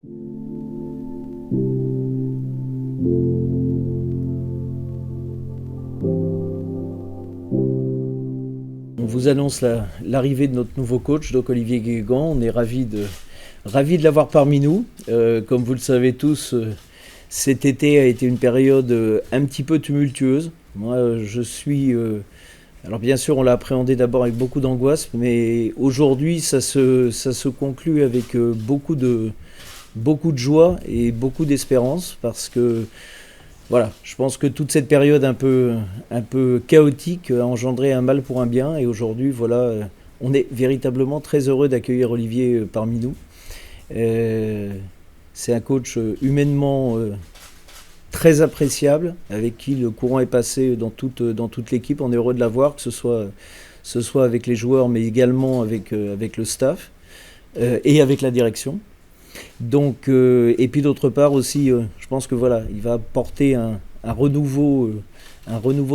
On vous annonce l'arrivée de notre nouveau coach, donc Olivier Guégan. On est ravis de l'avoir parmi nous. Comme vous le savez tous, cet été a été une période un petit peu tumultueuse. Moi, je suis... alors bien sûr, on l'a appréhendé d'abord avec beaucoup d'angoisse, mais aujourd'hui, ça se conclut avec beaucoup de joie et beaucoup d'espérance, parce que voilà, je pense que toute cette période un peu chaotique a engendré un mal pour un bien, et aujourd'hui, voilà, on est véritablement très heureux d'accueillir Olivier parmi nous. C'est un coach humainement très appréciable, avec qui le courant est passé dans toute l'équipe. On est heureux de l'avoir, que ce soit avec les joueurs, mais également avec le staff et avec la direction. Donc, et puis d'autre part aussi, je pense que voilà, il va apporter un renouveau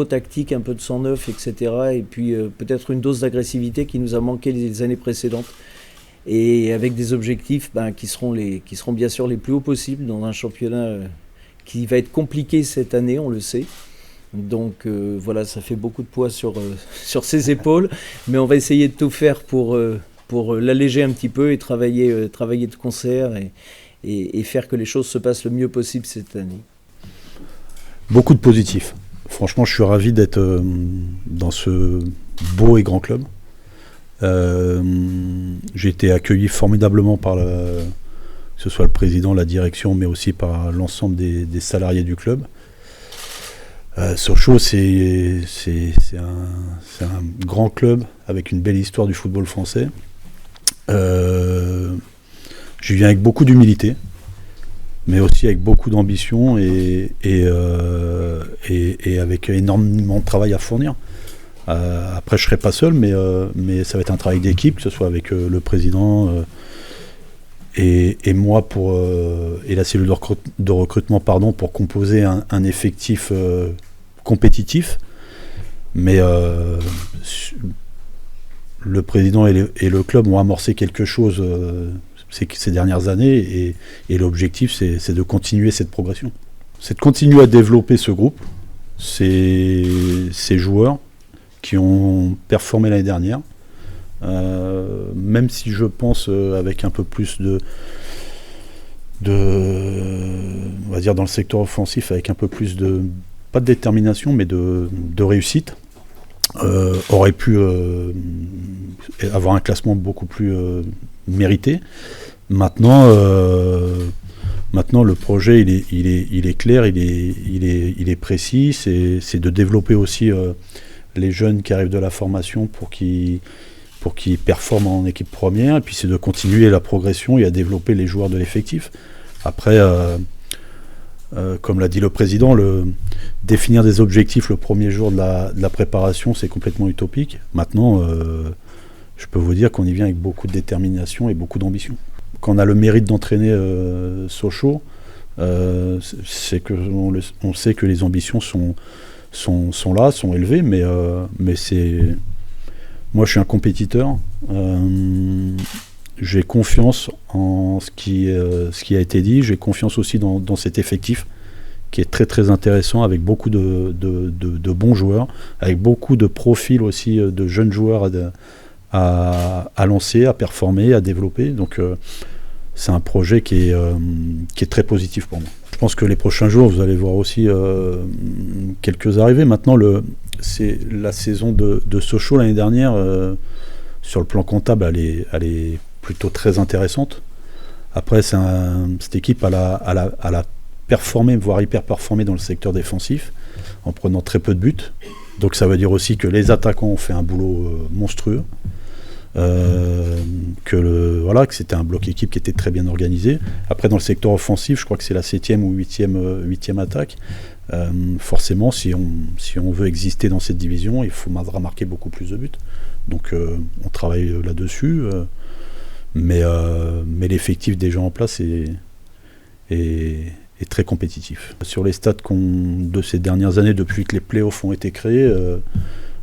tactique, un peu de sang neuf, etc. Et puis peut-être une dose d'agressivité qui nous a manqué les années précédentes. Et avec des objectifs qui seront bien sûr les plus hauts possibles dans un championnat qui va être compliqué cette année, on le sait. Donc voilà, ça fait beaucoup de poids sur ses épaules, mais on va essayer de tout faire pour l'alléger un petit peu et travailler de concert et faire que les choses se passent le mieux possible cette année. Beaucoup de positifs. Franchement, je suis ravi d'être dans ce beau et grand club. J'ai été accueilli formidablement par que ce soit le président, la direction, mais aussi par l'ensemble des salariés du club. Sochaux, c'est un grand club avec une belle histoire du football français. Je viens avec beaucoup d'humilité, mais aussi avec beaucoup d'ambition et avec énormément de travail à fournir. Après, je ne serai pas seul, mais ça va être un travail d'équipe, que ce soit avec le président et moi et la cellule de recrutement pour composer un effectif compétitif. Mais le président et le club ont amorcé quelque chose ces dernières années, et l'objectif, c'est de continuer cette progression. C'est de continuer à développer ce groupe, ces joueurs qui ont performé l'année dernière, même si je pense avec un peu plus on va dire dans le secteur offensif, avec un peu plus pas de détermination, mais de réussite, aurait pu avoir un classement beaucoup plus mérité. Maintenant, le projet il est clair, il est précis. C'est de développer aussi les jeunes qui arrivent de la formation pour qu'ils performent en équipe première, et puis c'est de continuer la progression et à développer les joueurs de l'effectif. Après, comme l'a dit le président, définir des objectifs le premier jour de la préparation, c'est complètement utopique. Maintenant, je peux vous dire qu'on y vient avec beaucoup de détermination et beaucoup d'ambition. Quand on a le mérite d'entraîner Sochaux, c'est on sait que les ambitions sont là, sont élevées, mais moi je suis un compétiteur. J'ai confiance en ce qui a été dit. J'ai confiance aussi dans cet effectif qui est très très intéressant, avec beaucoup de bons joueurs, avec beaucoup de profils aussi de jeunes joueurs à lancer, à performer, à développer. Donc c'est un projet qui est très positif pour moi. Je pense que les prochains jours, vous allez voir aussi quelques arrivées. Maintenant, c'est la saison de Sochaux l'année dernière, sur le plan comptable, elle est plutôt très intéressante. Après, cette équipe elle a performé, voire hyper performé dans le secteur défensif, en prenant très peu de buts. Donc ça veut dire aussi que les attaquants ont fait un boulot monstrueux. Que c'était un bloc équipe qui était très bien organisé. Après, dans le secteur offensif, je crois que c'est la 7e ou 8e attaque. Forcément, si on veut exister dans cette division, il faudra marquer beaucoup plus de buts. Donc on travaille là-dessus, mais l'effectif déjà en place est très compétitif. Sur les stats de ces dernières années, depuis que les playoffs ont été créés,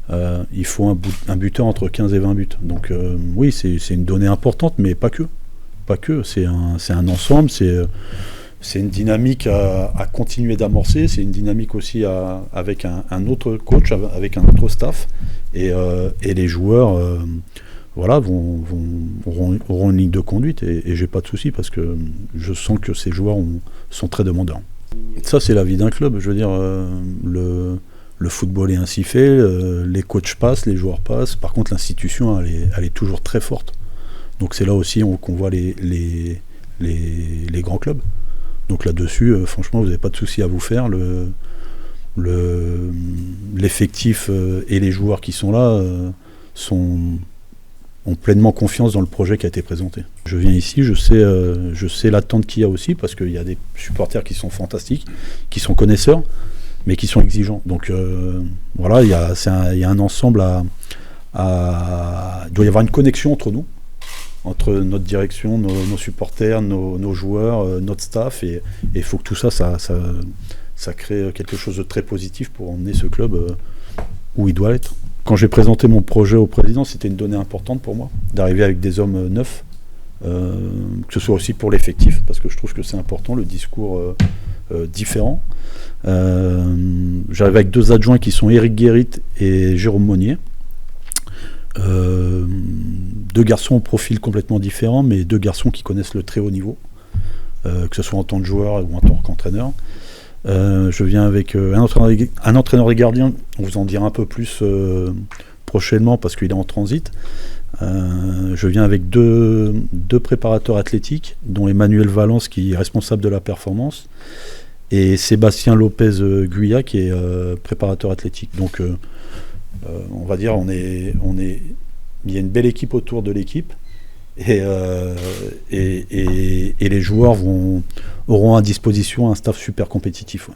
il faut un buteur entre 15 et 20 buts. Donc oui, c'est une donnée importante, mais pas que. pas que, c'est un ensemble, c'est une dynamique à continuer d'amorcer, c'est une dynamique aussi avec un autre coach, avec un autre staff, et les joueurs voilà, auront une ligne de conduite, et j'ai pas de souci parce que je sens que ces joueurs sont très demandeurs. Ça, c'est la vie d'un club, je veux dire, le football est ainsi fait, les coachs passent, les joueurs passent, par contre l'institution elle est toujours très forte, donc c'est là aussi qu'on voit les grands clubs. Donc là-dessus, franchement, vous n'avez pas de souci à vous faire. L'effectif et les joueurs qui sont là ont pleinement confiance dans le projet qui a été présenté. Je viens ici, je sais l'attente qu'il y a aussi, parce qu'il y a des supporters qui sont fantastiques, qui sont connaisseurs, mais qui sont exigeants. Donc voilà, il y a un ensemble il doit y avoir une connexion entre nous, entre notre direction, nos supporters, nos joueurs, notre staff, et il faut que tout ça crée quelque chose de très positif pour emmener ce club où il doit être. Quand j'ai présenté mon projet au président, c'était une donnée importante pour moi, d'arriver avec des hommes neufs, que ce soit aussi pour l'effectif, parce que je trouve que c'est important, le discours différent. J'arrive avec 2 adjoints qui sont Éric Guérit et Jérôme Monnier. 2 garçons au profil complètement différent, mais 2 garçons qui connaissent le très haut niveau, que ce soit en tant que joueur ou en tant qu'entraîneur. Je viens avec un entraîneur des gardiens, on vous en dira un peu plus prochainement parce qu'il est en transit. Je viens avec deux préparateurs athlétiques, dont Emmanuel Valence qui est responsable de la performance, et Sébastien Lopez Guyat qui est préparateur athlétique. Donc on va dire il y a une belle équipe autour de l'équipe, et les joueurs auront à disposition un staff super compétitif. Ouais.